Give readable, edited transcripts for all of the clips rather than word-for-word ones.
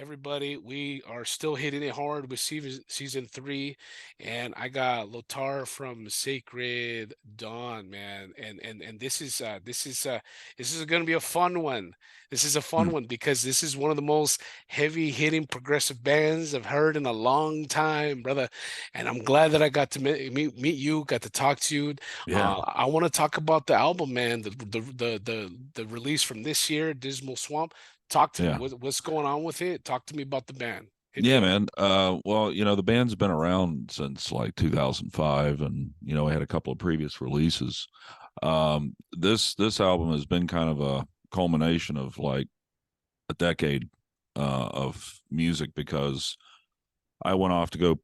everybody. We are still hitting it hard with season 3, and I got Lothar from Sacred Dawn, man. And this is going to be a fun one. This is a fun Mm. one because this is one of the most heavy hitting progressive bands I've heard in a long time, brother. And I'm glad that I got to meet you, got to talk to you. Yeah. I want to talk about the album, man. The release from this year, Dismal Swamp. Talk to me. Yeah. What's going on with it? Talk to me about the band. Hit me Yeah, up. man. Well, the band's been around since like 2005, and we had a couple of previous releases. This album has been kind of a culmination of like a decade of music because I went off to go.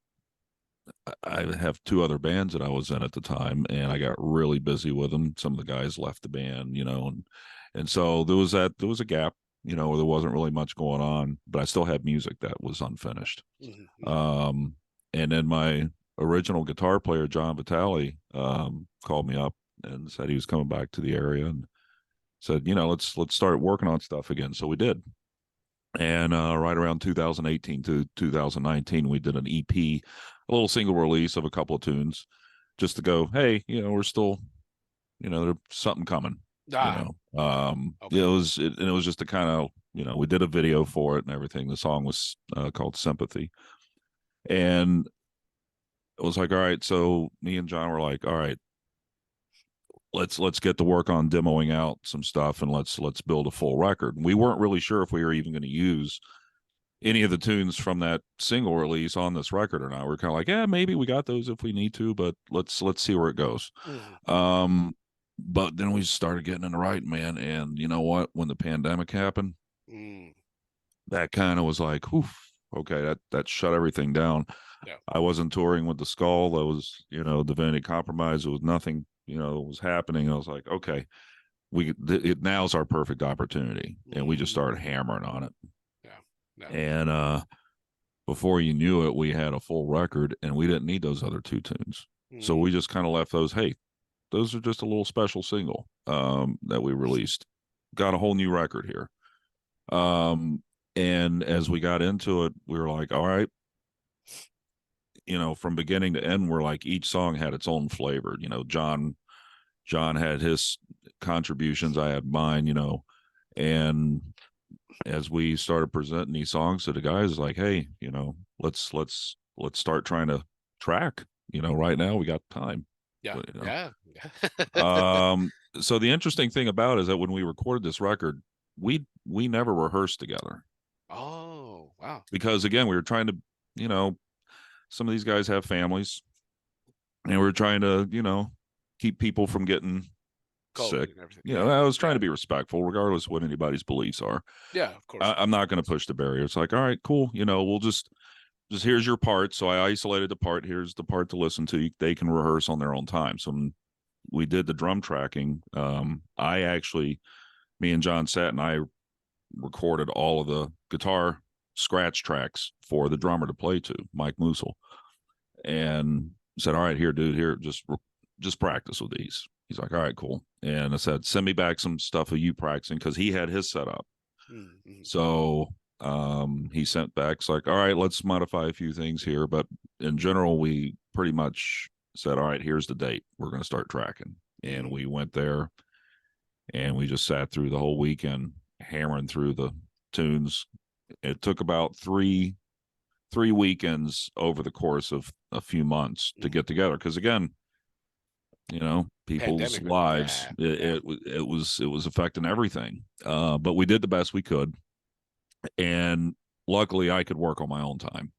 I have two other bands that I was in at the time, and I got really busy with them. Some of the guys left the band, and so there was a gap, where there wasn't really much going on, but I still had music that was unfinished. Mhm, mhm. Um, and then my original guitar player, John Vitale, called me up and said he was coming back to the area and said, let's start working on stuff again. So we did. And right around 2018 to 2019, we did an EP, a little single release of a couple of tunes, just to go, hey, we're still, there's something coming. Ah, It okay. was, and it was just to kind of, we did a video for it and everything. The song was called Sympathy, and it was like, all right. So me and John were like, all right, let's get to work on demoing out some stuff and let's build a full record. And we weren't really sure if we were even going to use any of the tunes from that single release on this record or not. We're kind of like, yeah, maybe we got those if we need to, but let's see where it goes. Mhm, Um, but then we started getting into writing, man. And you know what? When the pandemic happened, mm, that kind of was like, oof, okay, that shut everything down. yeah. I wasn't touring with the Skull. That was, Divinity Compromise. It was nothing, was happening. I was like, okay, now's our perfect opportunity, and we just Mm, started hammering on it. yeah. Yeah. And before you knew it, we had a full record, and we didn't need those other two tunes. So Mm, we just kind of left those. Hey, those are just a little special single that we released. Got a whole new record here. And as we got into it, we were like, all right, from beginning to end, we're like each song had its own flavor. John had his contributions, I had mine, and as we started presenting these songs to the guys, like, hey, let's start trying to track. Right now we got time. yeah. But, Yeah. so the interesting thing about it is that when we recorded this record, we never rehearsed together Oh, wow. because again, we were trying to, you know, some of these guys have families, and we were trying to, keep people from getting sick. COVID and everything. Yeah. I was trying Yeah. to be respectful, regardless of what anybody's beliefs are. Yeah, of course. I'm not going to push the barrier. It's like, all right, cool. We'll just here's your part. So I isolated the part. Here's the part to listen to. They can rehearse on their own time. So when we did the drum tracking, me and John sat and I recorded all of the guitar scratch tracks for the drummer to play to, Mike Musel, and said, all right, here, dude, here, just practice with these. He's like, all right, cool. And I said, send me back some stuff of you practicing, because he had his set up. Mm, mm, So he sent back, it's like, all right, let's modify a few things here. But in general, we pretty much said, all right, here's the date. We're going to start tracking. And mm. we went there and we just sat through the whole weekend hammering through the tunes. It took about three weekends over the course of a few months to Mm. get together. Because again, people's Pandemic, man. lives, Yeah. Yeah. it was affecting everything. But we did the best we could, and luckily I could work on my own time.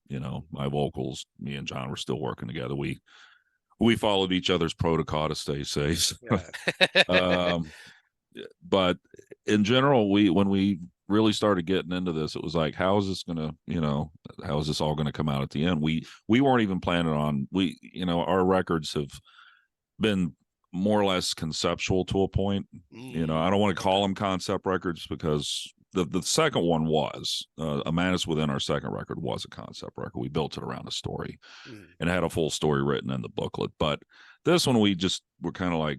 My vocals, me and John were still working together. We followed each other's protocol to stay safe. Yeah. um, but in general, when we really started getting into this, it was like, how is this gonna, how is this all gonna come out at the end? We weren't even planning on our records have been more or less conceptual to a point. I don't want to Okay. call them concept records because the second one was A Madness Within. Our second record was a concept record. We built it around a story Mm, and had a full story written in the booklet. But this one, we just were kind of like,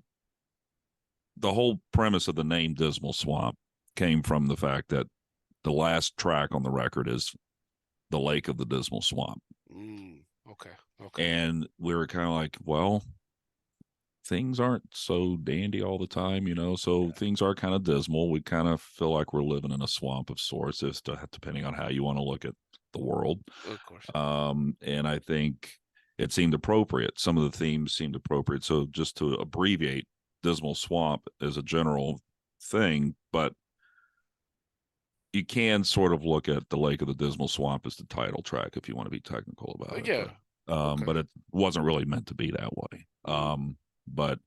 the whole premise of the name Dismal Swamp came from the fact that the last track on the record is the Lake of the Dismal Swamp. Okay. Okay. And we were kind of like, well, things aren't so dandy all the time, so Yeah. things are kind of dismal. We kind of feel like we're living in a swamp of sorts, depending on how you want to look at the world. Of course. And I think it seemed appropriate. Some of the themes seemed appropriate. So just to abbreviate, Dismal Swamp is a general thing, but you can sort of look at the Lake of the Dismal Swamp as the title track if you want to be technical about it, Yeah. but Okay. it wasn't really meant to be that way. Mm. But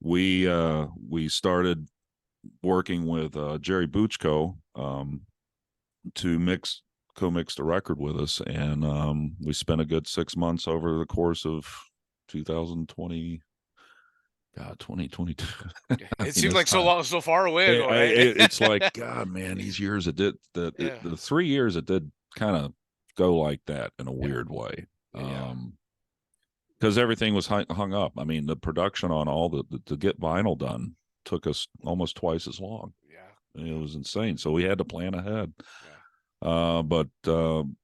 we started working with Jerry Buchko to co-mix the record with us, and we spent a good 6 months over the course of 2020. God, 2022. Yeah. I It mean, seems this like so time long, so far away ago, right? it's like, God, man, these years it did Yeah. the 3 years it did kind of go like that in a Yeah. weird way. Yeah. Because everything was hung up. I mean, the production on all to get vinyl done took us almost twice as long. Yeah. It was insane. So we had to plan ahead. Yeah. But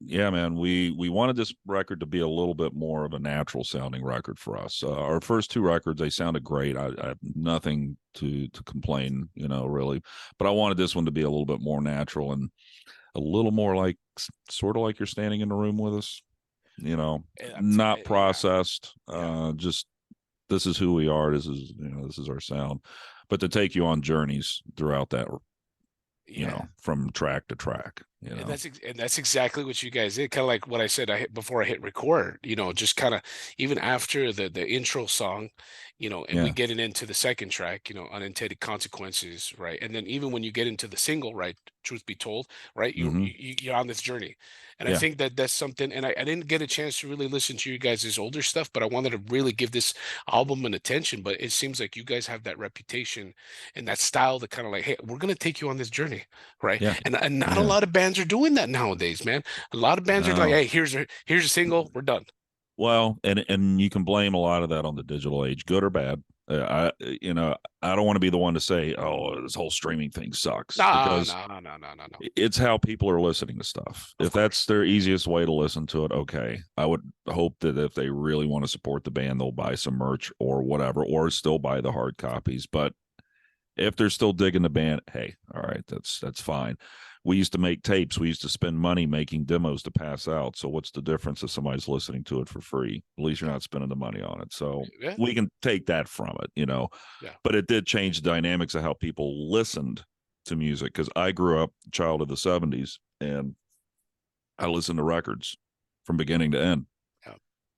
yeah, man, we wanted this record to be a little bit more of a natural sounding record for us. Our first two records, they sounded great. I have nothing to complain, really. But I wanted this one to be a little bit more natural and a little more like sort of like you're standing in the room with us, not Yeah. processed. Yeah. Just this is who we are. This is our sound. But to take you on journeys throughout that, Yeah. from track to track, And that's exactly what you guys did. Kind of like what I said before I hit record. Just kind of even after the intro song, and we Yeah. getting into the second track, unintended consequences, right? And then even when you get into the single, right? Truth be told, right? Mm-hmm. You're on this journey, and I Yeah. think that that's something. And I didn't get a chance to really listen to you guys' older stuff, but I wanted to really give this album an attention. But it seems like you guys have that reputation and that style to kind of like, hey, we're gonna take you on this journey, right? Yeah. And not a Yeah. lot of bands are doing that nowadays, man. A lot of bands are like, No. hey, here's a single, we're done. Well, and you can blame a lot of that on the digital age, good or bad. I don't want to be the one to say, "Oh, this whole streaming thing sucks," No, because no, no, no, no, no, no. it's how people are listening to stuff. Of If course. that's their easiest way to listen to it, okay. I would hope that if they really want to support the band, they'll buy some merch or whatever, or still buy the hard copies. But if they're still digging the band, hey, all right, that's fine. We used to make tapes. We used to spend money making demos to pass out. So what's the difference if somebody's listening to it for free? At least you're Yeah, not spending the money on it. So yeah, we can take that from it. yeah. But it did change the dynamics of how people listened to music, because I grew up a child of the 70s and I listened to records from beginning to end, Yeah.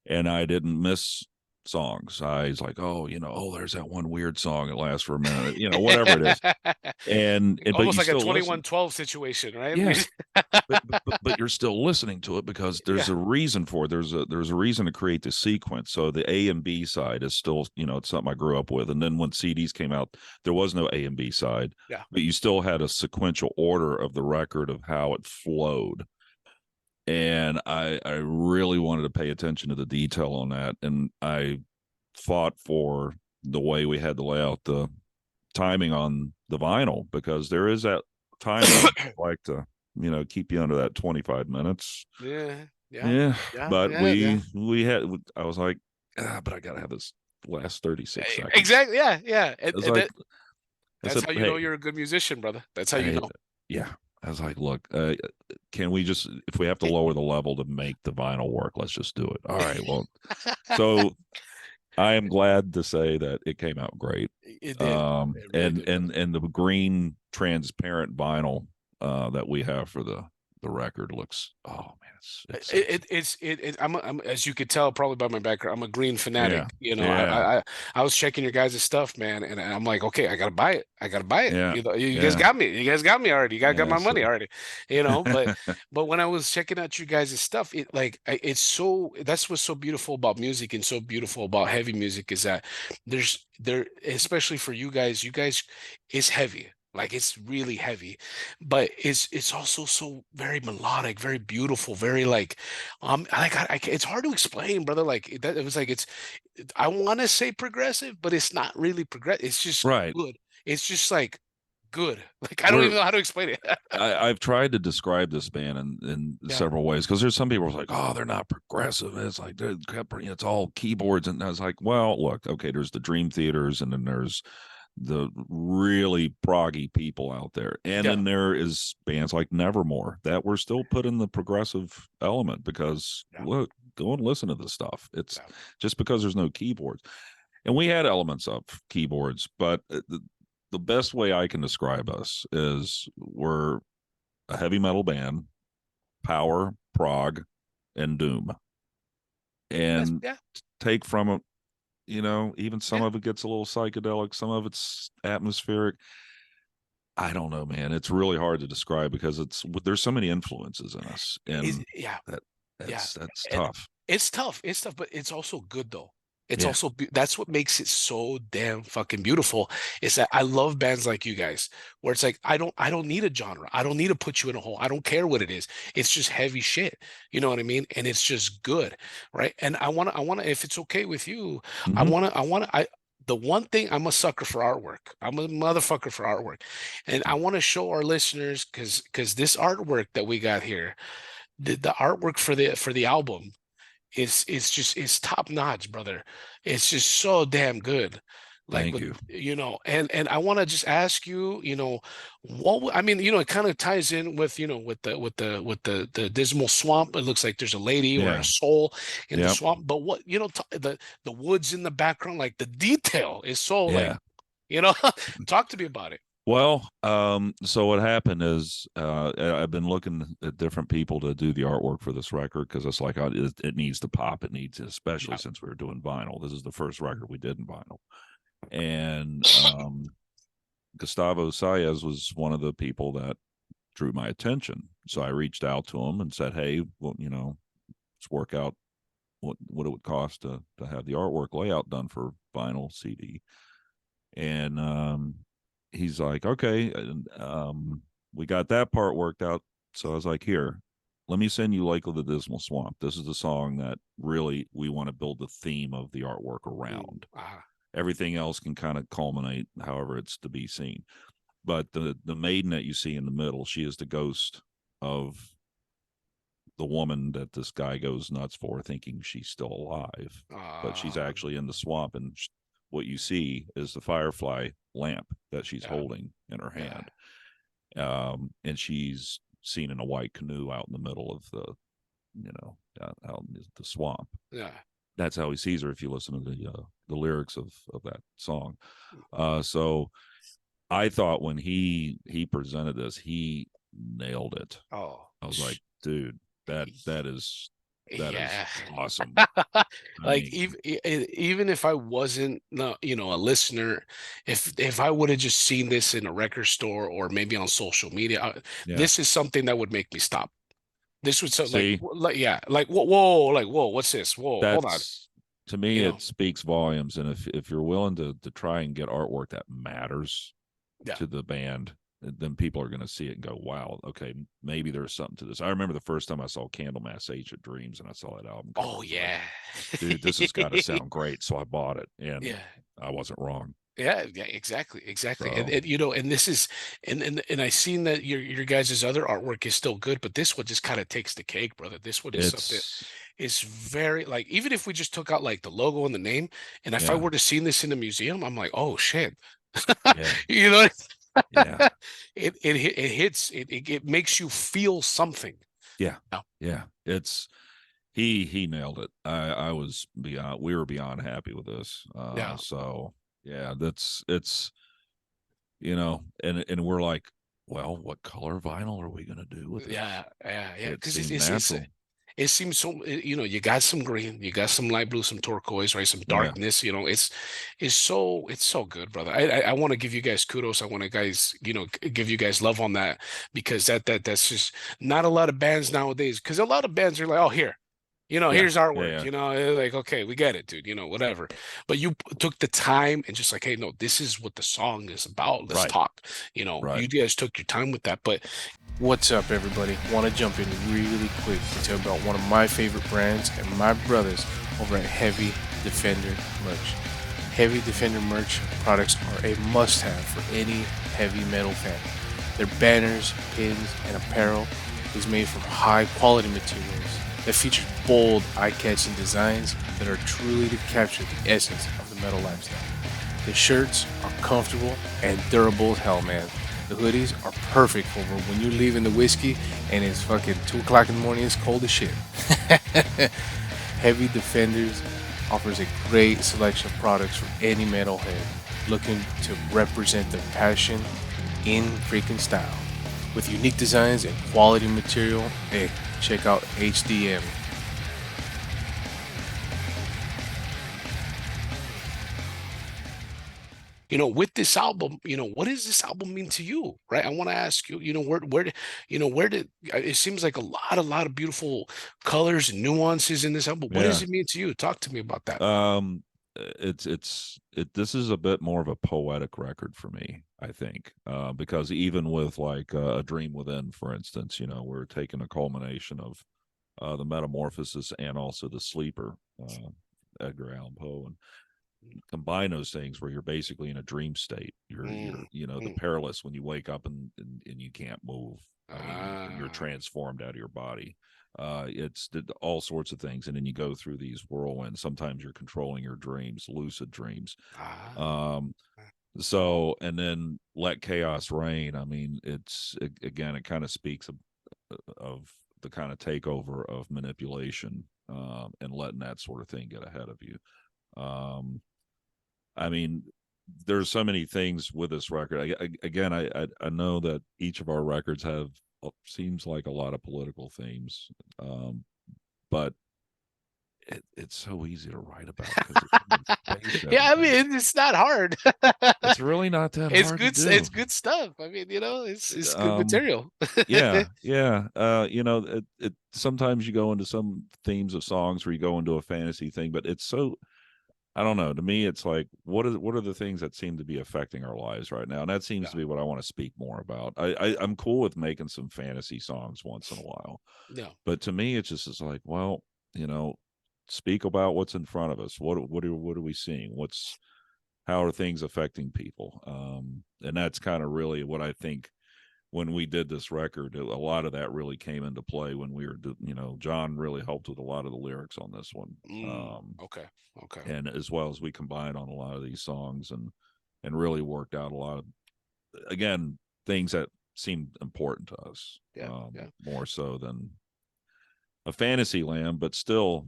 and I didn't miss songs. I was like, oh, there's that one weird song that lasts for a minute, whatever it is. But Almost you like a still listen. 2112 situation, right? Yeah, but you're still listening to it because there's Yeah, a reason for it. There's a reason to create the sequence. So the A and B side is still, it's something I grew up with. And then when CDs came out, there was no A and B side, yeah. but you still had a sequential order of the record of how it flowed. And I really wanted to pay attention to the detail on that, and I fought for the way we had to lay out the timing on the vinyl, because there is that time limit. I like to keep you under that 25 minutes. Yeah, yeah, Yeah, yeah, but yeah, yeah. we had, I was like, but I gotta have this last 36 seconds. Exactly. Yeah, yeah. I was like, I That's said, how you know hey, you're a good musician, brother. That's how you hey, know. yeah. I was like, look, can we just, if we have to lower the level to make the vinyl work, let's just do it. All right. Well, so I am glad to say that it came out great. It did. It really And did, brother. the green transparent vinyl that we have for the record looks, oh man, it's sexy. I'm as you could tell probably by my background, I'm a green fanatic. Yeah. Yeah. I was checking your guys' stuff, man, and I'm like, okay, I gotta buy it. I gotta buy it. Yeah. You guys Yeah. got me. You guys got me already. You guys got Yeah. my So money already. But when I was checking out you guys' stuff, it's so that's what's so beautiful about music and so beautiful about heavy music is that there especially for you guys is heavy. Like it's really heavy, but it's also so very melodic, very beautiful, very it's hard to explain, brother. It was like I want to say progressive, but it's not really progressive. It's just right. good. It's just like good. Like I don't We're even know how to explain it. I've tried to describe this band in Yeah, several ways because there's some people who's like, oh, they're not progressive. It's like it's all keyboards, and I was like, well, look, okay, there's the Dream Theaters, and then there's the really proggy people out there, and yeah, then there is bands like Nevermore that were still put in the progressive element because yeah, look, go and listen to this stuff. It's yeah. just because there's no keyboards, and we had elements of keyboards, but the best way I can describe us is we're a heavy metal band, power, prog, and doom, and Yeah, take from it, even some yeah. of it gets a little psychedelic, some of it's atmospheric. I don't know, man. It's really hard to describe because there's so many influences in us, Is and yeah, that yeah. that's And tough. it's tough, but it's also good though. It's Yeah, also that's what makes it so damn fucking beautiful is that I love bands like you guys where it's like I don't need a genre. I don't need to put you in a hole. I don't care what it is. It's just heavy shit. You know what I mean? And it's just good, right? And I want to if it's okay with you, hmm I want to I the one thing I'm a sucker for artwork. I'm a motherfucker for artwork. And I want to show our listeners cuz this artwork that we got here, the artwork for the album it's just it's top notch, brother. It's just so damn good. Like Thank with you. and I want to just ask you, I mean, it kind of ties in with the dismal swamp. It looks like there's a lady or a Yeah, soul in the yep, swamp. But what the woods in the background, like the detail is so like yeah. you know, talk to me about it. Well, so what happened is I've been looking at different people to do the artwork for this record because it's like it needs to pop. It needs, especially Yeah. since we were doing vinyl. This is the first record we did in vinyl, and Gustavo Saez was one of the people that drew my attention. So I reached out to him and said, "Hey, well, let's work out what it would cost to have the artwork layout done for vinyl CD." And he's like, okay, and we got that part worked out. So I was like, here, let me send you Lake of the Dismal Swamp. This is the song that really we want to build the theme of the artwork around. Everything else can kind of culminate however it's to be seen. But the maiden that you see in the middle, she is the ghost of the woman that this guy goes nuts for, thinking she's still alive, but she's uh, actually in the swamp, and what you see is the firefly lamp that she's yeah, holding in her yeah, hand, and she's seen in a white canoe out in the middle of out in the swamp. yeah. That's how he sees her if you listen to the lyrics of that song. So I thought when he presented this, he nailed it. Oh, I was like, dude, that is yeah. awesome. I Like mean, even if I wasn't no, a listener, if I would have just seen this in a record store or maybe on social media, yeah. this is something that would make me stop. This would so See, like yeah, like whoa, like whoa, what's this? Whoa, hold on. that's to me, You know, it speaks volumes. And if you're willing to try and get artwork that matters yeah. to the band, then people are going to see it and go, wow, okay, maybe there's something to this. I remember the first time I saw Candlemass Age of Dreams and I saw that album cover. Oh I was like, yeah. dude, this has got to sound great. So I bought it, and Yeah. I wasn't wrong. Yeah, yeah, exactly, exactly. And, So and and this is and I seen that your guys' other artwork is still good, but this one just kind of takes the cake, brother. This one is something it's is very like even if we just took out like the logo and the name, and if I yeah, were to seen this in a museum, I'm like, oh shit. yeah, You know, yeah, it hits it makes you feel something. yeah, Yeah, yeah. He nailed it. I was beyond. We were beyond happy with this. yeah, So yeah, it's and we're like, well, what color vinyl are we gonna do with this? yeah. It Because seemed natural. it seems so you got some green, you got some light blue, some turquoise, right? Some Yeah, darkness. It's so good, brother. I want to give you guys kudos. I want to guys give you guys love on that because that's just not a lot of bands nowadays. Because a lot of bands are like, oh here. yeah, Here's yeah, artwork, yeah. like, okay, we get it, dude, whatever. But you took the time and just like, hey, no, this is what the song is about. Let's Right, talk. right. You guys took your time with that. But what's up, everybody? Want to jump in really quick to tell about one of my favorite brands and my brothers over at Heavy Defender Merch. Heavy Defender merch products are a must-have for any heavy metal fan. Their banners, pins, and apparel is made from high quality materials that feature bold, eye-catching designs that are truly to capture the essence of the metal lifestyle. The shirts are comfortable and durable as hell, man. The hoodies are perfect for when you're leaving the whiskey and it's fucking 2 o'clock in the morning, it's cold as shit. Heavy Defenders offers a great selection of products for any metalhead looking to represent their passion in freaking style. With unique designs and quality material, hey, check out HDM. With this album, what does this album mean to you, right? I want to ask you, where did it seems like a lot of beautiful colors and nuances in this album. What does Yeah. it mean to you? Talk to me about that. This is a bit more of a poetic record for me, I think, because even with like a Dream Within, for instance, we're taking a culmination of the Metamorphosis and also the Sleeper, Edgar Allan Poe, and combine those things where you're basically in a dream state. You're Mm, the mm. perilous when you wake up and you can't move. I mean, you're Ah, transformed out of your body. It's all sorts of things, and then you go through these whirlwinds. Sometimes you're controlling your dreams, lucid dreams. ah. Um, so, and then Let Chaos Reign. I mean, again, it kind of speaks of the kind of takeover of manipulation, and letting that sort of thing get ahead of you. Um, I mean, there's so many things with this record. I know that each of our records have seems like a lot of political themes, but it's so easy to write about because you base Yeah, I everything. mean, it's not hard. It's really not that It's hard to good. It's do. good stuff. I mean, it's good Um, material. yeah, yeah. It sometimes you go into some themes of songs where you go into a fantasy thing, but it's so I don't know. To me, it's like what are the things that seem to be affecting our lives right now, and that seems Yeah, to be what I want to speak more about. I'm cool with making some fantasy songs once in a while, yeah. but to me, it's just like, well, you know, speak about what's in front of us. What are we seeing? How are things affecting people? And that's kind of really what I think when we did this record. A lot of that really came into play when we were, John really helped with a lot of the lyrics on this one. Okay. Okay. And as well as we combined on a lot of these songs and really worked out a lot of, again, things that seemed important to us, Yeah. Yeah. more so than a fantasy land. But still,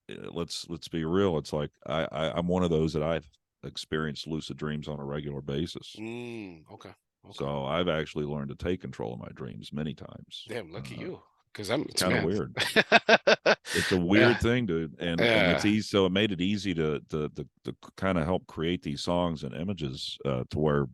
let's be real. It's like I'm one of those that I've experienced lucid dreams on a regular basis. Okay. Okay. So I've actually learned to take control of my dreams many times. Damn, lucky you. Because I'm, It's it's kind of man. weird. It's a Yeah. weird thing, dude, and it's Yeah. easy. So it made it easy to kind of help create these songs and images, to where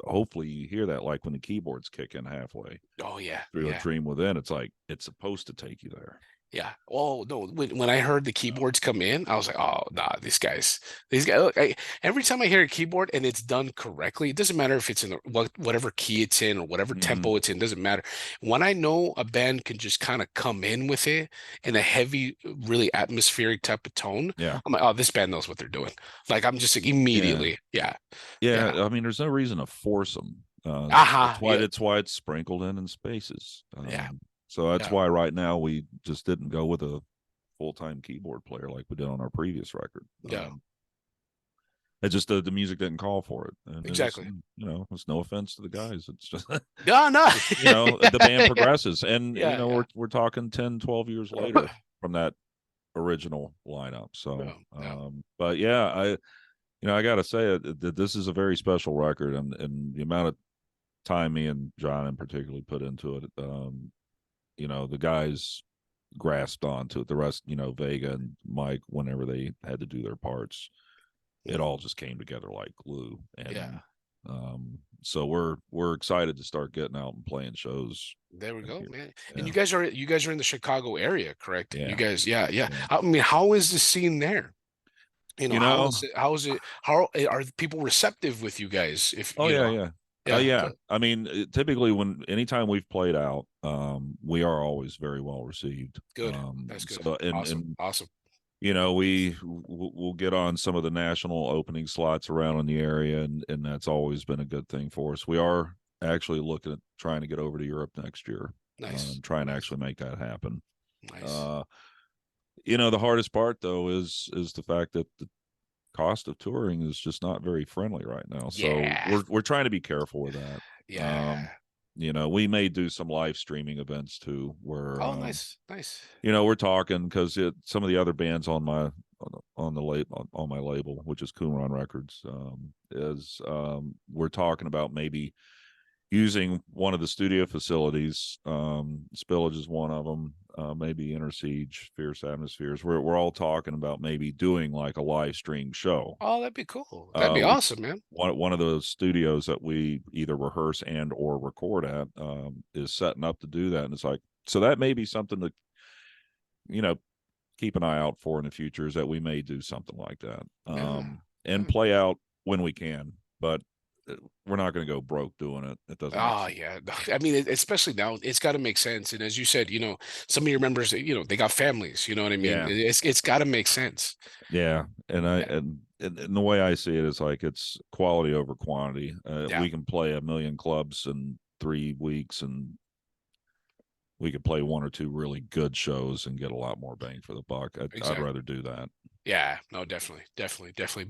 hopefully you hear that, like when the keyboards kick in halfway Oh yeah. through a Yeah. dream within. It's like it's supposed to take you there. Yeah. Oh no. When I heard the keyboards come in, I was like, oh nah, these guys. Look, every time I hear a keyboard and it's done correctly, it doesn't matter if it's in whatever key it's in or whatever Mm-hmm. tempo it's in. Doesn't matter. When I know a band can just kind of come in with it in a heavy, really atmospheric type of tone, Yeah, I'm like, oh, this band knows what they're doing. Like I'm just like yeah, immediately, yeah, yeah. yeah. I mean, there's no reason to force them. Aha. Yeah. That's why it's sprinkled in spaces. Yeah. So that's Yeah. why right now we just didn't go with a full-time keyboard player like we did on our previous record. Yeah. It just the music didn't call for it, and Exactly. it's no offense to the guys. It's just No, no. just the band Yeah. progresses, and Yeah. Yeah. we're talking 10, 12 years later from that original lineup. So, Yeah. Yeah. but yeah, I gotta say that this is a very special record, and the amount of time me and John in particular put into it, the guys grasped onto it. The rest, Vega and Mike, whenever they had to do their parts, it Mm. all just came together like glue. Yeah. And so we're excited to start getting out and playing shows There we go, here. man. And Yeah, you guys are in the Chicago area, correct? You yeah, guys, yeah, yeah. yeah. I mean, how is the scene there? You How know, is it? How is it? How are people receptive with you guys? If oh yeah, yeah. yeah, Yeah. good, I mean, typically anytime we've played out, we are always very well received. good. That's good. So Awesome, awesome. you know, we'll get on some of the national opening slots around in the area, and that's always been a good thing for us. We are actually looking at trying to get over to Europe next year, Nice, and try and nice, actually make that happen. nice. Uh, you know, the hardest part though is the fact that the cost of touring is just not very friendly right now. So Yeah, we're trying to be careful with that. Um, yeah. you know, we may do some live streaming events too, where Oh, nice, nice. you know, we're talking because some of the other bands on my on the label on my label, which is Qumran Records, is we're talking about maybe using one of the studio facilities. Spillage is one of them. Maybe Inner Siege, Fierce Atmospheres. We're all talking about maybe doing like a live stream show. Oh, that'd be cool. That'd be We awesome, man. one of those studios that we either rehearse and or record at is setting up to do that, and it's like so that may be something to you know keep an eye out for in the future is that we may do something like that Yeah, and yeah. play out when we can, but we're not going to go broke doing it. It doesn't make Oh sense. yeah, I mean, especially now, it's got to make sense. And as you said, some of your members, they got families. You know what I mean? Yeah, It's got to make sense. yeah, and I Yeah, and the way I see it is like it's quality over quantity. yeah, We can play a million clubs in 3 weeks, and we could play one or two really good shows and get a lot more bang for the buck. I'd exactly. rather do that. Yeah, no, definitely, definitely, definitely.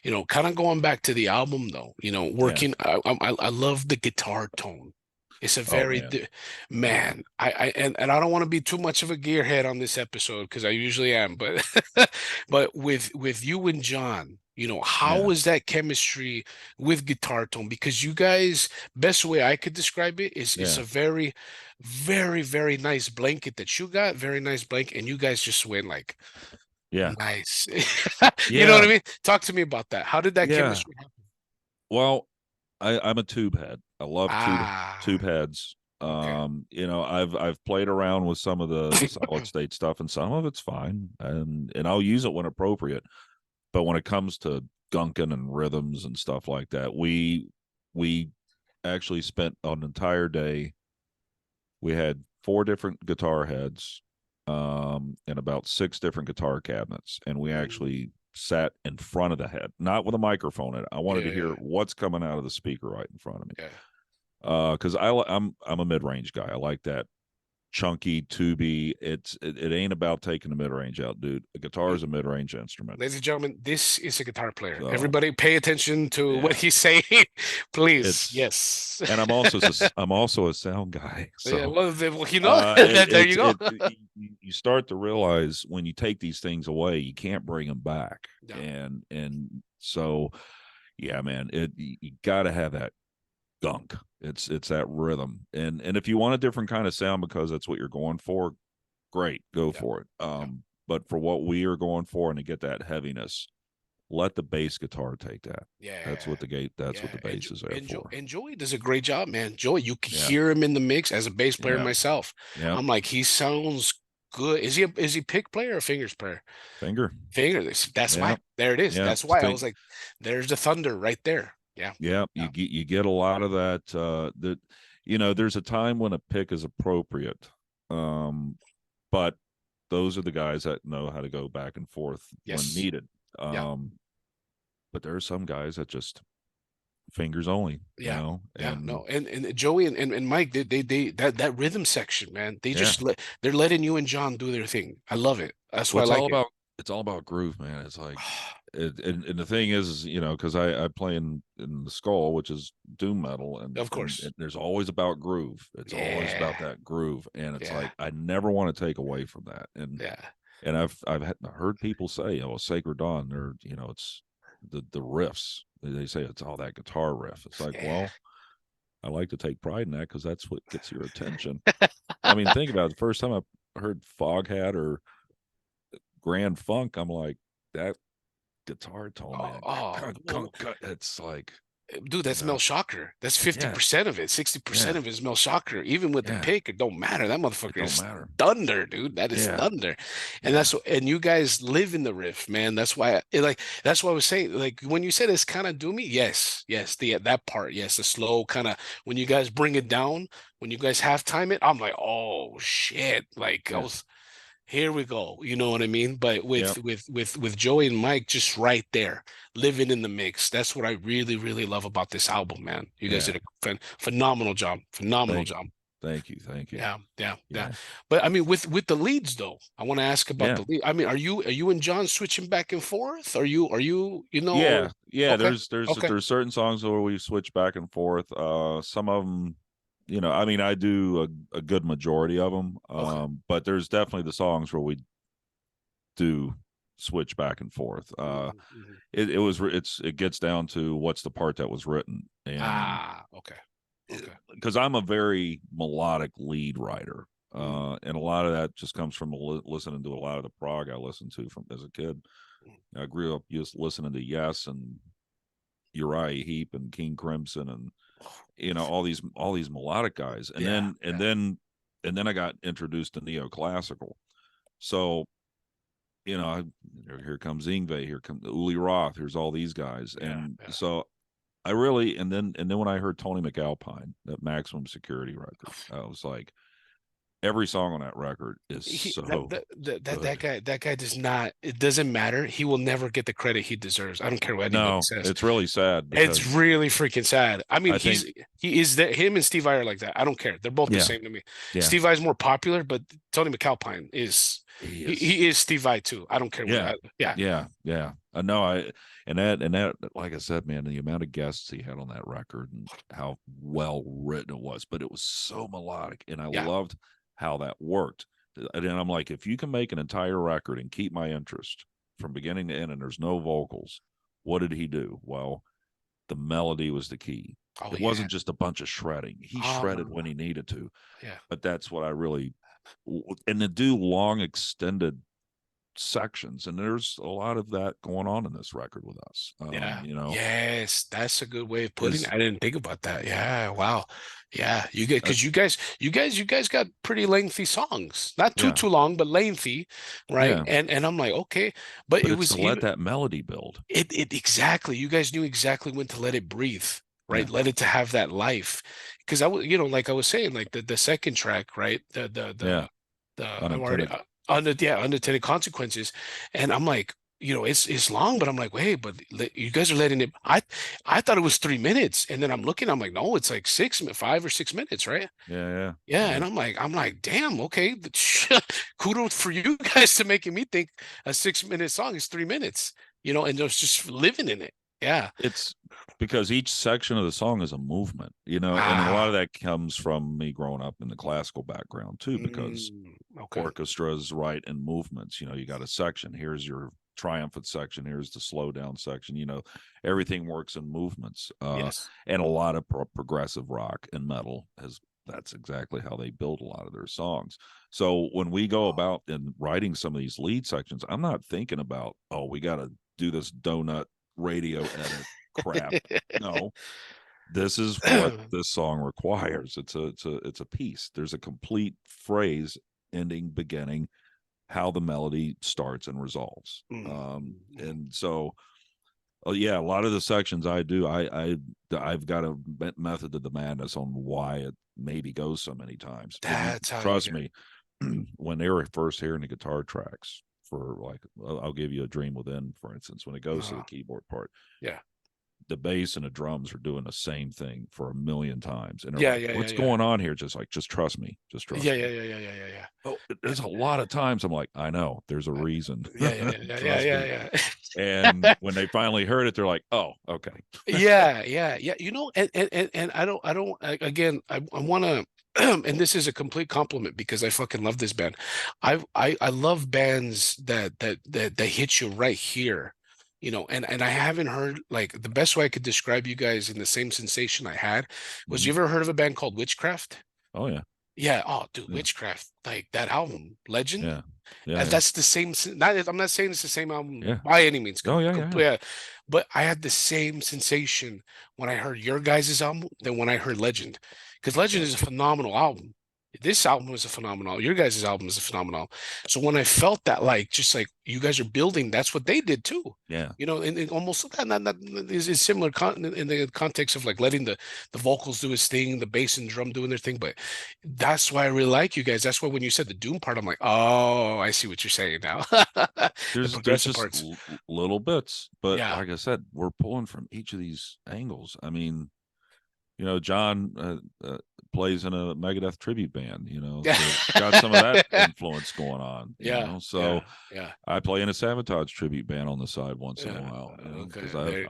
But kind of going back to the album though, Yeah. working. I love the guitar tone. It's a Oh very man. Yeah. man. And I don't want to be too much of a gearhead on this episode because I usually am. But but with you and John, how Yeah. was that chemistry with guitar tone? Because you guys, best way I could describe it is it's Yeah. a very, very, very nice blanket that you got. Very nice blanket, and you guys just went like. Yeah. Nice. You know what Yeah. I mean? Talk to me about that. How did that Yeah. chemistry happen? Well, I'm a tube head. I love tube Ah, heads. okay. You know, I've played around with some of the solid state stuff, and some of it's fine, and I'll use it when appropriate. But when it comes to gunking and rhythms and stuff like that, we actually spent an entire day. We had 4 different guitar heads, and about 6 different guitar cabinets, and we Mm, actually sat in front of the head, not with a microphone in it. I wanted yeah, to hear yeah, what's coming out of the speaker right in front of me. yeah. Because I'm a mid range guy. I like that chunky tubey. It ain't about taking the mid range out, dude. A guitar Mm. is a mid range instrument. Ladies and gentlemen, this is a guitar player. So Everybody pay attention to what yeah, he's saying, please. it's Yes. and I'm also a sound guy. Yeah, So well, it, there you it's go. you start to realize when you take these things away, you can't bring them back, Yeah, and so yeah, man, you got to have that gunk. It's that rhythm, and if you want a different kind of sound because that's what you're going for, great, go yeah, for it. yeah. But for what we are going for and to get that heaviness, let the bass guitar take that. Yeah, That's what yeah. the bass is there for. And Joey does a great job, man. Joey, you can Yeah, hear him in the mix as a bass player yeah, myself. yeah, I'm like, he sounds good. Is he pick player or fingers player? finger. Finger. That's Yeah, why. There it is. yeah, That's why I was like, there's the thunder right there. Yeah. yeah. Yeah. You get a lot of that. That you know, there's a time when a pick is appropriate, um, but those are the guys that know how to go back and forth when Yes. needed. Yeah. But there are some guys that just fingers only, you Yeah. know, Yeah. and No. And Joey and Mike, they that rhythm section, man. yeah. They're letting you and John do their thing. I love it. That's Well, why I like it. it's all about groove, man. It's like and the thing is, you know, because I play in the skull, which is doom metal, Of and course. there's always about groove. It's always about Yeah. that groove, and it's Yeah. like I never want to take away from that. Yeah. And I've heard people say, "Oh, Sacred Dawn," they're you know, it's the riffs. They say it's all that guitar riff. It's like, Yeah. well, I like to take pride in that because that's what gets your attention. I mean, think about it. The first time I heard Foghat or Grand Funk, I'm like, that guitar tone, Oh, man. oh, whoa. It's like, Dude, you that's Mel know, Shocker. That's yeah, 50% of it. 60% yeah, of it is Mel Shocker. Even with the yeah. pick, it don't matter. That It motherfucker don't is matter. thunder, dude. That is Yeah, thunder. And yeah, and you guys live in the riff, man. That's why that's why I was saying, like when you said it's kind of doomy, yes, yes, that part, yes, the slow kind of when you guys bring it down, when you guys half time it, I'm like, oh shit. Like I yeah. was here we go. You know what I mean? But Yep. with Joey and Mike just right there, living in the mix. That's what I really, really love about this album, man. You guys did Yeah. a phenomenal job. Phenomenal Thank job. thank you. Thank you. Yeah, yeah, yeah. Yeah. But I mean, with the leads though, I want to ask about Yeah. the lead. I mean, are you and John switching back and forth? Are you or Yeah. Yeah. okay, There's okay, there's certain songs where we switch back and forth. Some of them, I mean, I do a good majority of them. okay. But there's definitely the songs where we do switch back and forth. Mhm, mhm. It gets down to what's the part that was written, and Ah, okay, okay. because I'm a very melodic lead writer, Mm, and a lot of that just comes from listening to a lot of the prog I listened to from as a kid. mm. I grew up just listening to Yes and Uriah Heep and King Crimson and all these melodic guys, and Yeah, then and yeah, then and then I got introduced to neoclassical. So here comes Ingve, here comes Uli Roth, here's all these guys, yeah, and yeah. so I really and then when I heard Tony McAlpine, that Maximum Security record, I was like, every song on that record is He so that good. guy does not. It doesn't matter. He will never get the credit he deserves. I don't care what anybody No, says. it's really sad It's because really freaking sad. I mean, I think, he is that him and Steve Vai are like that. I don't care. They're both the yeah, same to me. yeah, Steve Vai's more popular, but Tony McAlpine is he he, is, he is Steve Vai too. I don't care what. yeah, Yeah, yeah. I know. And that, like I said, man, the amount of guests he had on that record and how well written it was, but it was so melodic, and I yeah. loved how that worked. And then I'm like, if you can make an entire record and keep my interest from beginning to end, and there's no vocals, what did he do? Well, the melody was the key. Oh It yeah. wasn't just a bunch of shredding. He shredded Um. when he needed to, Yeah. but that's what I really, and to do long extended sections, and there's a lot of that going on in this record with us. Yeah. Yes, that's a good way of putting it. Is I didn't think about that. Yeah. Wow. Yeah. You get uh, because you guys got pretty lengthy songs. Not yeah, too long, but lengthy, right? yeah, And I'm like, okay, but but it it's was to let even that melody build. it exactly. You guys knew exactly when to let it breathe, right? Yeah, Let it to have that life. Because I was, like I was saying, like the second track, right? yeah, I'm already unintended. unintended consequences, and I'm like, it's long, but I'm like, wait, but you guys are letting it. I thought it was 3 minutes, and then I'm looking, I'm like, no, it's like 5 or 6 minutes, right? Yeah, yeah, Yeah, and yeah. I'm like, damn, okay. Kudos for you guys to making me think a 6 minute song is 3 minutes, and just living in it. Yeah. It's because each section of the song is a movement, and a lot of Ah. that comes from me growing up in the classical background too, because Okay. orchestras write in movements. You got a section. Here's your triumphant section. Here's the slow down section. Everything works in movements. Yes. And a lot of progressive rock and metal has that's exactly how they build a lot of their songs. So when we go about in writing some of these lead sections, I'm not thinking about, oh, we got to do this donut radio edit crap. No, this is what this song requires. It's a piece. There's a complete phrase, ending, beginning, how the melody starts and resolves. And so, yeah, a lot of the sections I do, I've got a method to the madness on why it maybe goes so many times. When you That's how you trust get. me, when they were first hearing the guitar tracks for, like, I'll give you a Dream Within, for instance, when it goes to the keyboard part, Yeah. the bass and the drums are doing the same thing for a million times, and they're Yeah, like, yeah, yeah, what's yeah. going on here? Just trust me, just Yeah, trust yeah, me. yeah, yeah, yeah, yeah, yeah. Oh, Yeah, there's a lot of times I'm like, I know there's a uh, reason. yeah, yeah, yeah, yeah, Trust yeah, me. yeah. And when they finally heard it, they're like, oh, okay. Yeah, yeah, yeah. And again, I want to, and this is a complete compliment because I fucking love this band. I love bands that hit you right here, and I haven't heard, like, the best way I could describe you guys in the same sensation I had was, Mhm. you ever heard of a band called Witchcraft? Oh yeah. Yeah. Oh, dude, Yeah. Witchcraft, like that album, Legend. Yeah. Yeah. Yeah. That's the same. Not, I'm not saying it's the same album Yeah. by any means. Oh yeah. Yeah. Yeah. Yeah, but I had the same sensation when I heard your guys' album than when I heard Legend, because Legend Yeah. is a phenomenal album. This album is a phenomenal. Your guys' album is a phenomenal. So when I felt that, like, just like you guys are building, that's what they did too. Yeah. You know, and almost not is similar in the context of like letting the vocals do his thing, the bass and drum doing their thing. But that's why I really like you guys. That's why when you said the Doom part, I'm like, oh, I see what you're saying now. The There's progressive just parts. little bits, but Yeah. like I said, we're pulling from each of these angles. I mean, John plays in a Megadeth tribute band, Yeah. so got some of that influence going on, Yeah. So Yeah. Yeah. I play in a Sabotage tribute band on the side once in a Yeah. while, Okay. because I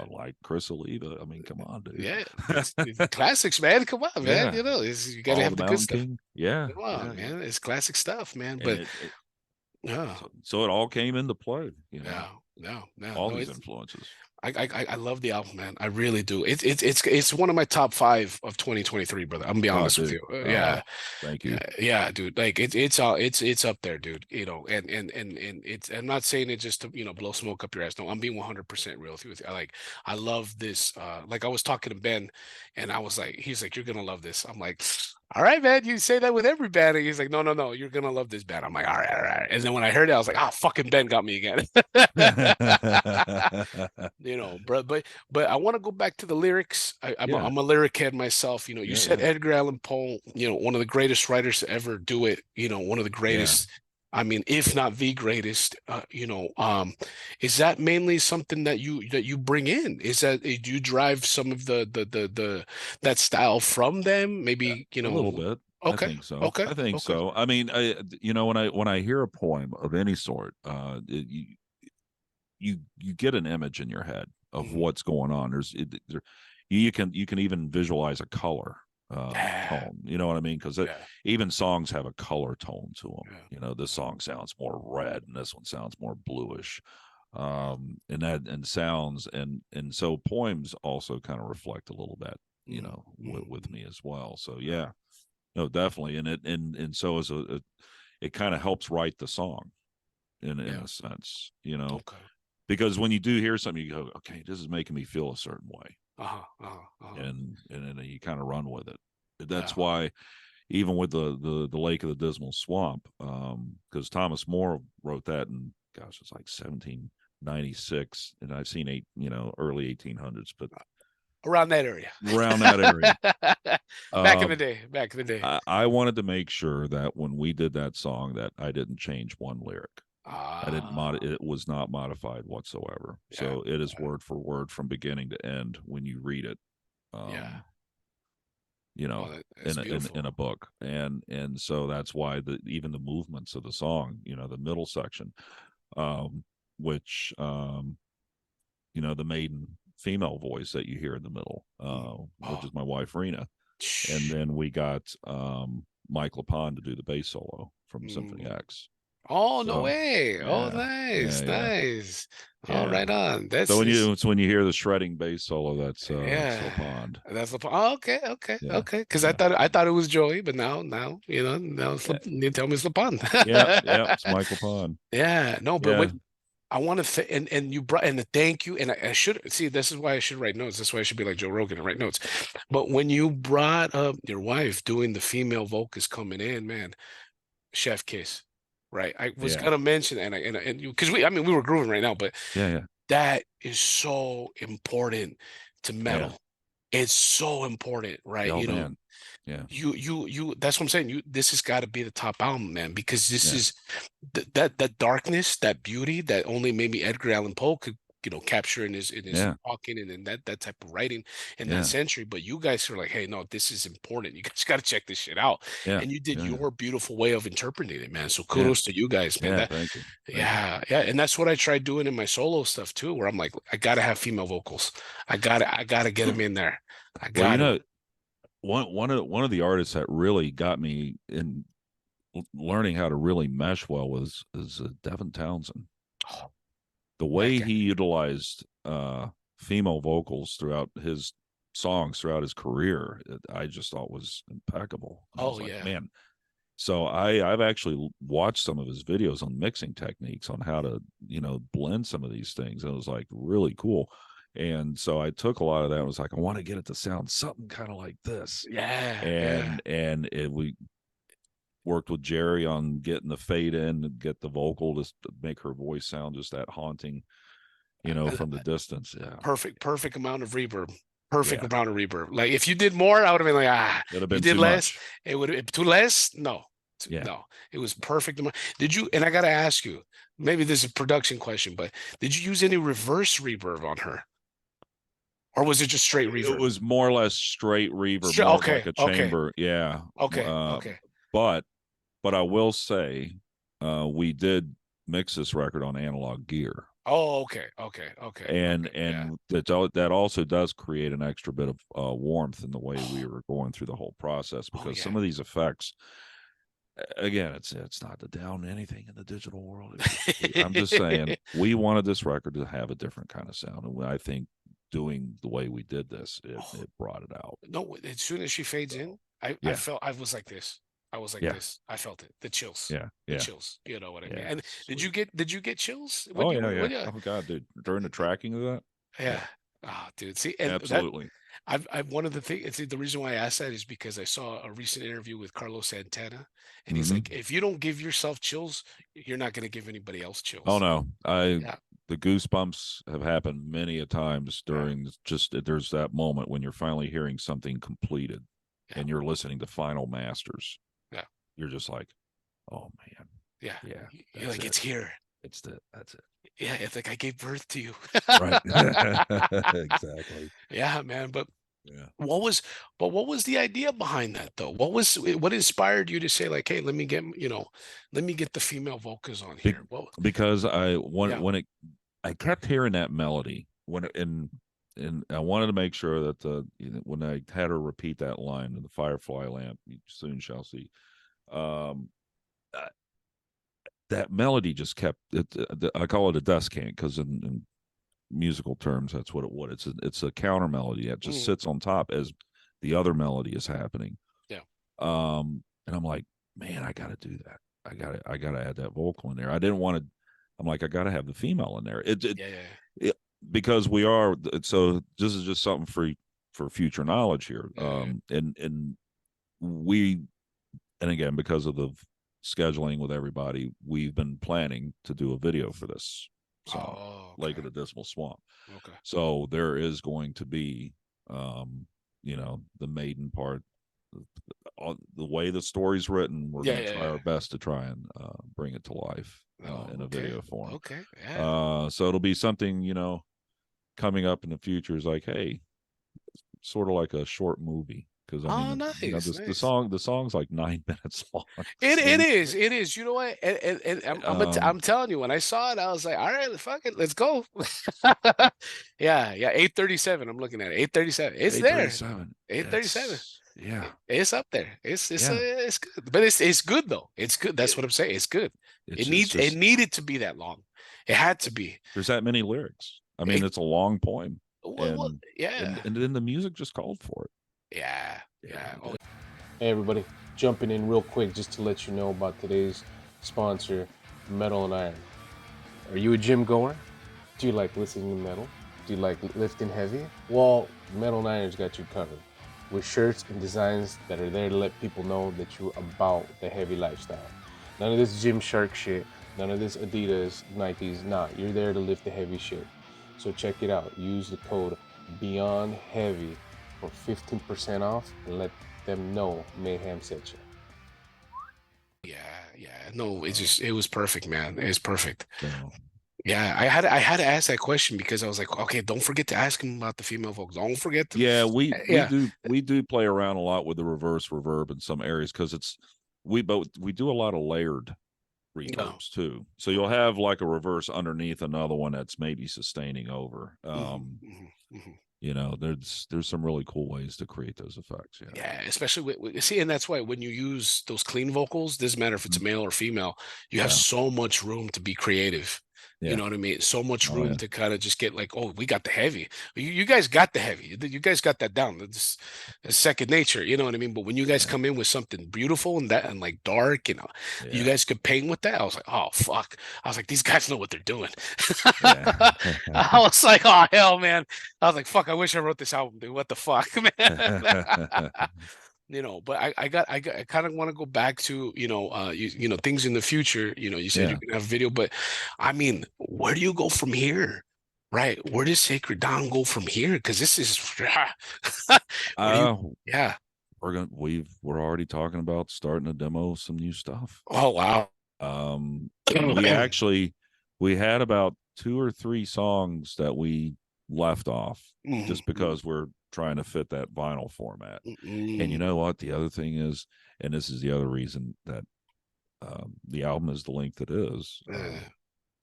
like Chris Oliva. I mean, come on, dude. Yeah, it's classics, man. Come on, man. Yeah, You got to Follow have the the good Mountain stuff. King. Yeah, Come on, yeah, man. It's classic stuff, man. and But yeah, so it all came into play, yeah, no, no, all no. these It's influences. I love the album, man. I really do. It's one of my top five of 2023, brother. I'm gonna be Oh, honest with dude. you. Oh, thank Yeah, you. yeah, dude. Like it's up there, dude. And it's. I'm not saying it just to blow smoke up your ass. No, I'm being 100% real with you. I love this. Like I was talking to Ben, and I was like, he's like, you're gonna love this. I'm like, all right, man. You say that with every band. And he's like, no, no, no. You're gonna love this band. I'm like, all right, all right. And then when I heard it, I was like, ah, fucking Ben got me again. But I want to go back to the lyrics. Yeah, I'm a lyric head myself. You yeah, said yeah, Edgar Allan Poe, one of the greatest writers to ever do it. One of the yeah. greatest. I mean, if not the greatest. Is that mainly something that you bring in? Is that do you drive some of the that style from them? Maybe A little bit. I Okay, think so. okay, I think okay. so. I mean, when I hear a poem of any sort, you get an image in your head of Mhm. what's going on. You can even visualize a color Yeah, tone. You know what I mean? Because yeah, even songs have a color tone to them. yeah. This song sounds more red, and this one sounds more bluish. And sounds and so poems also kind of reflect a little bit, Mm, with mm, me as well. So yeah, no, definitely. And so as it kind of helps write the song in yeah. a sense, Okay. because when you do hear something, you go, okay, this is making me feel a certain way, Uh-huh. Uh-huh. Uh-huh. and then you kind of run with it. Yeah. That's why even with the Lake of the Dismal Swamp, because Thomas More wrote that in, gosh, it's like 1796, and I've seen early 1800s, but Around that area. around that area. Back in the Um, day. Back in the day. I wanted to make sure that when we did that song, that I didn't change one lyric. I didn't Ah, it was not modified whatsoever. yeah. So it is word for word from beginning to end when you read it. Yeah. Um, Oh, that's in beautiful. a book, and so that's why even the movements of the song, the middle section, um which the maiden female voice that you hear in the middle, Mm. which Oh, is my wife Rena, and shh. then we got Mike LaPond to do the bass solo from Symphony Mm. X. Oh, no So way. Oh, yeah, yeah, nice. yeah, Nice. Oh, yeah. right on. So That's is when you hear the shredding bass solo, that's yeah. LaPond. That's the oh, okay, okay, Yeah, okay. Because yeah, I thought it was Joey, but now now yeah, you tell me it's LePon. yeah, yeah. It's Mike LaPond. Yeah, no, but Yeah, wait, I want to and you brought and the thank you and I should see this is why I should write notes. That's why I should be like Joe Rogan and write notes. But when you brought up your wife doing the female vocals coming in, man, chef kiss, right? I was yeah, gonna mention and you because I mean we were grooving right now, but yeah, yeah, that is so important to yeah. metal. It's so important, right? Oh man, yeah, That's what I'm saying. This has got to be the top album, man, because this yeah, is that darkness, that beauty that only maybe Edgar Allan Poe could capture in his yeah, talking and in that type of writing in that yeah, century. But you guys are like, hey, no, this is important. You guys got to check this shit out. yeah, And you did yeah, your beautiful way of interpreting it, man. So yeah, kudos to you guys, man. yeah. Thank you, thank you. Yeah, yeah, and that's what I tried doing in my solo stuff too, where I'm like, I gotta have female vocals. I gotta get them in there. I Well, got to. one of the artists that really got me in learning how to really mesh well is Devin Townsend. Oh, The that way guy. he utilized female vocals throughout his songs throughout his career, I just thought was impeccable. And I Oh was like, yeah. man. So I've actually watched some of his videos on mixing techniques on how to blend some of these things. And it was like really cool. And so I took a lot of that and was like, I want to get it to sound something kind of like this. Yeah, yeah. And we worked with Jerry on getting the fade in and get the vocal to make her voice sound just that haunting, from the distance. Yeah. Perfect amount of reverb. Perfect Yeah. amount of reverb. Like if you did more, I would have been like, It'd have you been did too less. much. It would have too less. No, Yeah. no, it was perfect. Did you? And I got to ask you, maybe this is a production question, but did you use any reverse reverb on her, or was it just straight It reverb? was more or less straight reverb, more of like Okay, a okay, chamber. Yeah. okay, Uh, okay. but I will say, we did mix this record on analog gear. Oh, okay, okay, okay, And okay. Yeah. that also does create an extra bit of warmth in the way we Oh, were going through the whole process, oh because yeah. some of these effects, again, it's not to down anything in the digital world. I'm just saying, we wanted this record to have a different kind of sound, and I think doing the way we did this, Oh, it brought it out. no, as soon as she fades in, So I yeah, felt I was like this. I was like yeah, this. I felt it. The chills. yeah, The yeah, chills. You know what I mean? yeah. And Sweet. did you get chills when Oh you yeah, were yeah. when you Oh god, dude, during the tracking of that, yeah. yeah, Ah, dude. See, and that absolutely. I've one of the things. The reason why I asked that is because I saw a recent interview with Carlos Santana, and he's like, Hmm. if you don't give yourself chills, you're not going to give anybody else Oh chills. no, Yeah, the goosebumps have happened many a times yeah, during just there's that moment when you're finally hearing something completed, yeah, and you're listening to final masters. yeah, You're just like, oh man, yeah. yeah, You're that's like, it. it's here. That's it. Yeah, it's like I gave birth to you. Right. Exactly. Yeah, man. Yeah. What was what was the idea behind that though? What inspired you to say like, hey, let me get the female vocals on Be- here? Well, because yeah. I kept hearing that melody and I wanted to make sure that when I had her repeat that line, the firefly lamp, you soon shall see. Um, uh, that melody just kept it. I call it a descant because in musical terms, that's what it's a counter melody that just Mm, sits on top as the other melody is happening. yeah. And I'm like, man, I got to do that. I got to add that vocal in there. I didn't want to. I'm like, I got to have the female in there. Yeah, yeah, It because we are. So this is just something for future knowledge here. yeah, yeah. And we, and again, because of the scheduling with everybody, we've been planning to do a video for this song, Oh, Lake okay. of the Dismal Swamp. Okay. So there is going to be, the maiden part. The way the story's written, we're Yeah, going to yeah, try yeah. our best to try and bring it to life Oh, in a okay. video form. Okay. Yeah. So it'll be something, coming up in the future is like, hey, sort of like a short movie. Because I Oh, mean, nice, the nice. song's like 9 minutes long. It And is. It is. You know what? And um, I'm telling you, when I saw it, I was like, all right, fuck it, let's go. Yeah, yeah. 8:37. I'm looking at it. 8:37. It's there. 8:37. 8:37. It's yeah, It's up there. yeah. It's good. But it's good though. It's good. That's It, what I'm saying. It's good. it's It just needed to be that long. It had to be. there's that many lyrics. I mean, It, it's a long poem, well, yeah. and then the music just called for it. Yeah. It Yeah. really Oh, did. Hey everybody, jumping in real quick just to let you know about today's sponsor, Metal and Iron. Are you a gym goer? Do you like listening to metal? Do you like lifting heavy? Well, Metal and Iron's got you covered with shirts and designs that are there to let people know that you're about the heavy lifestyle. None of this Gymshark shit, none of this Adidas, Nikes, nah, you're there to lift the heavy shit. So check it out. Use the code Beyond Heavy for 15% off and let them know Mayhem sent you. yeah. Yeah. No, it was perfect, man. It was perfect. So Yeah, I had to ask that question because I was like, okay, don't forget to ask him about the female vocals. Don't forget to, yeah, yeah, we do play around a lot with the reverse reverb in some areas because we do a lot of layered no, reverbs too. So you'll have like a reverse underneath another one that's maybe sustaining over. There's some really cool ways to create those effects. Yeah. yeah, especially see, and that's why when you use those clean vocals, doesn't matter if it's a Mhm. male or female, you have Yeah. so much room to be creative. You Yeah. know what I mean? So much Oh room yeah. to kind of just get like, oh, we got the heavy. You guys got the heavy. You guys got that down. It's second nature. You know what I mean? But when you guys Yeah. come in with something beautiful and that and like dark, you Yeah. guys could paint with that. I was like, oh fuck. I was like, these guys know what they're doing. Yeah. I was like, oh hell, man. I was like, fuck. I wish I wrote this album, dude. What the fuck, man? But I kind of want to go back to, things in the future. You said Yeah. you're gonna have video, but I mean, where do you go from here? Right? Where does Sacred Dawn go from here? Because this is what do you Uh, yeah. we're already talking about starting to demo some new stuff. Oh wow. We actually we had about 2 or 3 songs that we left off Mhm, just because we're trying to fit that vinyl format. And you mhm, know what? The other thing is, and this is the other reason that the album is the length it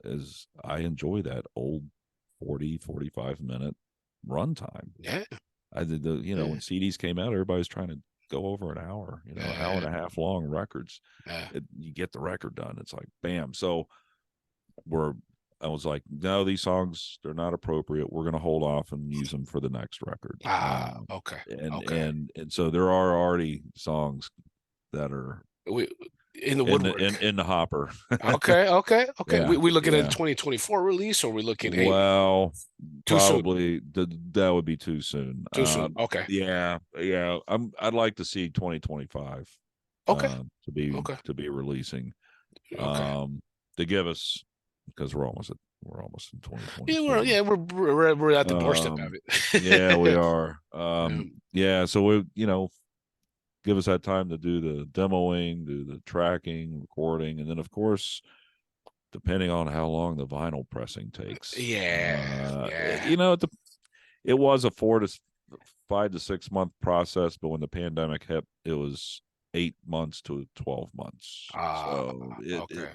is I enjoy that old 40, 45 minute runtime. yeah, I did yeah, when CDs came out, everybody's trying to go over an hour, hour yeah, and a half long records. yeah. You get the record done. It's like, bam. So we're, I was like, no, these songs, they're not appropriate. We're going to hold off and use them for the next record. Okay, And, okay. so there are already songs that are We in the in woodwork. the hopper. Okay, okay, okay. Yeah. We looking at a Yeah. 2024 release, or we looking, hey, Well, too soon, probably that would be too soon. too soon. Okay, Yeah, yeah. I'd like to see 2025 okay, okay, to be releasing okay. to give us, because we're almost in Yeah, 2024. we're at the doorstep of Um yeah, we it. are. Um, Yeah, so we give us that time to do the demoing, do the tracking, recording, and then of course depending on how long the vinyl pressing takes. yeah, yeah, It was a 4 to 5 to 6 month process, but when the pandemic hit, it was 8 months to 12 months. ah, So okay,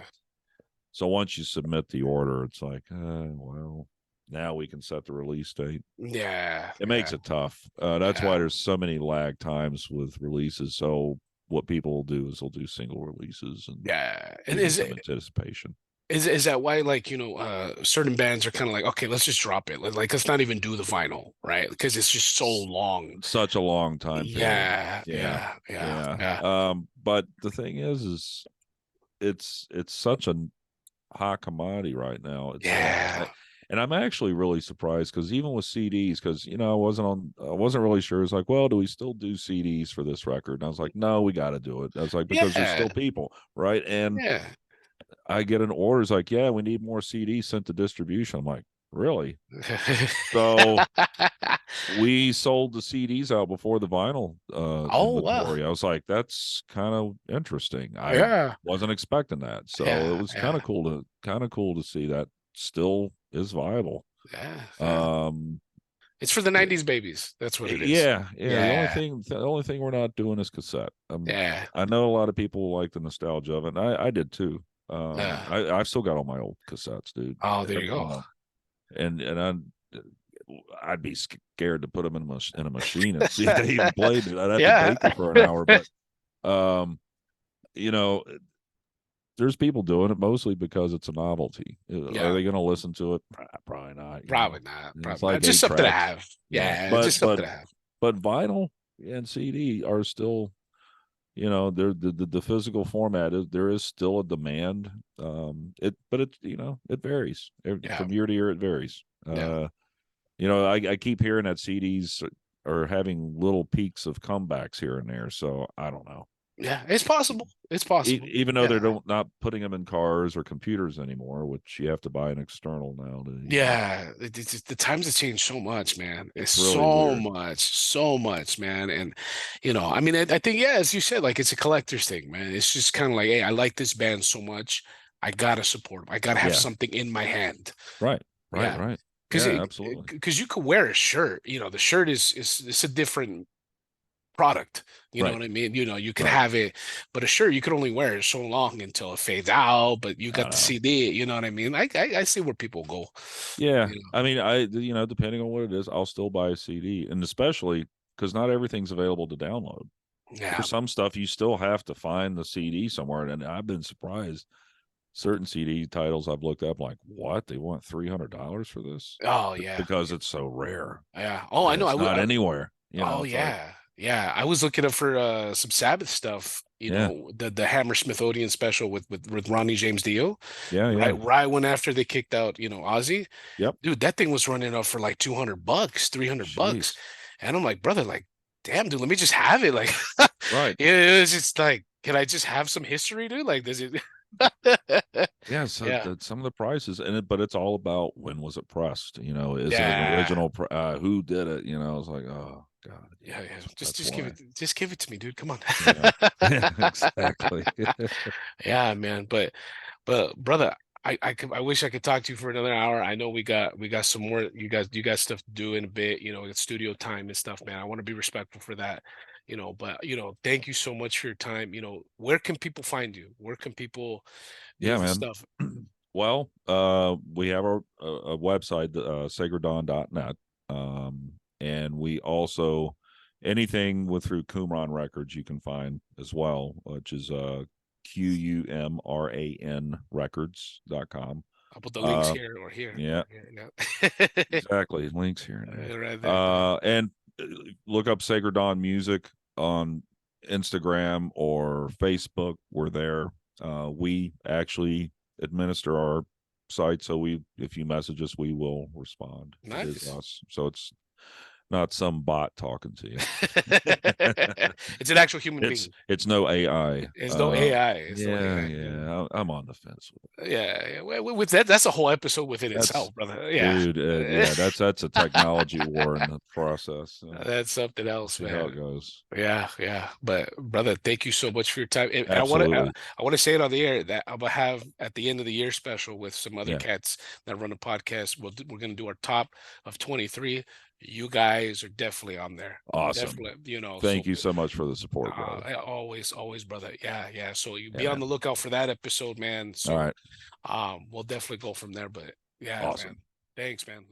so once you submit the order, it's like, well, now we can set the release date. yeah, It makes yeah, it tough. That's why yeah, there's so many lag times with releases. So what people will do is they'll do single releases and yeah. And give you some anticipation. is that why, like, certain bands are kind of like, okay, let's just drop it, like let's not even do the vinyl, right? Because it's just so long. Such a long time period. Yeah, Yeah. yeah, yeah, Yeah. yeah, But the thing is it's such a hot commodity right now. yeah, And I'm actually really surprised because even with CDs, because I wasn't really sure. It's like, well, do we still do CDs for this record? And I was like, no, we got to do it. I was like, because there's yeah, still people, right? And yeah. I get an order, it's like, yeah, we need more CDs sent to distribution. I'm like, really? So we sold the CDs out before the vinyl Oh wow. inventory. I was like, that's kind of interesting. I Yeah, wasn't expecting that. So it yeah, was yeah, kind of cool to see that still is viable. yeah, yeah. Um It's for the y- 90s babies. That's what it is. yeah, yeah. Yeah, The only thing we're not doing is cassette. yeah, I know a lot of people like the nostalgia of it, and I did too. yeah. I've still got all my old cassettes, dude. Oh, there you go. I'd be scared to put them in a machine and see if they even played it. I'd have to Yeah. bake it for an hour. But um, you know, there's people doing it mostly because it's a novelty. Are Yeah, they going to listen to it? Probably not. probably not. It's Probably not. like Just eight something to tracks. have. Yeah, Yeah, just something to have. but vinyl and CD are still, they're the physical format is there is still a demand. But it varies Yeah, from year to year. It varies. yeah. I keep hearing that CDs are having little peaks of comebacks here and there. So I don't know. Yeah, it's possible. It's possible. Even though they're Yeah. not putting them in cars or computers anymore, which you have to buy an external now to. Yeah, the times have changed so much, man. It's It's really weird. so much, man. And I mean, I think, yeah, as you said, like it's a collector's thing, man. It's just kind of like, hey, I like this band so much, I gotta support them. I gotta have Yeah. something in my hand. Right. Right. Yeah, Right. because Yeah. Absolutely. because you could wear a shirt. The shirt is it's a different product. You know Right. what I mean? You can Right. have it, but a shirt you could only wear it so long until it fades out. But you I got don't the know. CD. You know what I mean? I see where people go. Yeah. You know? I mean, depending on what it is, I'll still buy a CD, and especially because not everything's available to download. Yeah. There's some stuff you still have to find the CD somewhere, and I've been surprised. Certain CD titles I've looked up, like, what? They want $300 for this Oh yeah. because it's so rare Yeah. Oh, I and know. it's not anywhere. Oh It's like, yeah. Yeah. I was looking up for some Sabbath stuff. yeah, The Hammersmith Odeon special with Ronnie James Dio. yeah, yeah, Right when after they kicked out, Ozzy. yep. Dude, that thing was running up for like $200, $300. Jeez. And I'm like, brother, like, damn, dude, let me just have it. Like, Right. Yeah, it's just like, can I just have some history, dude? Like, does it? Yeah, so Yeah, some of the prices and but it's all about when was it pressed? You know, is it an yeah, original? Who did it? You know, it's like, oh God, yeah, yeah. that's Just why. give it to me, dude. Come on. Yeah, yeah, exactly. Yeah, man. But brother, I wish I could talk to you for another hour. I know we got some more. You got stuff to do in a bit. You know, it's studio time and stuff, man. I want to be respectful for that. You know, but thank you so much for your time. Where can people find you? Where can people view Yeah, the man. stuff? Well, we have a website, sacreddawn.net. And we also anything with through Qumran Records you can find as well, which is QUMRAN records.com. I'll put the links Uh here or here. yeah, Yeah. exactly. Links here and Right there. there. And look up Sacred Dawn Music on Instagram or Facebook. We're there. We actually administer our site, so if you message us, we will respond. It is Nice. us, so it's not some bot talking to you. It's an actual human it's being. it's no AI. It's no AI. It's no Yeah, AI. yeah. I'm on the fence with it. Yeah, yeah. With that, that's a whole episode within That's itself, brother. Yeah. dude. Yeah, that's a technology war in the process. So That's something we'll else, see how man. it goes. Yeah, yeah. But brother, thank you so much for your time. And Absolutely. I want to say it on the air that I'm gonna have at the end of the year special with some other Yeah. cats that run a podcast. We're gonna do our top of 23. You guys are definitely on there. Awesome. Definitely, so Thank you so much for the support, brother. always, brother. Yeah, yeah. So you Yeah, be on man. the lookout for that episode, man. All So right. we'll definitely go from there. But yeah, man. Awesome. Thanks, man.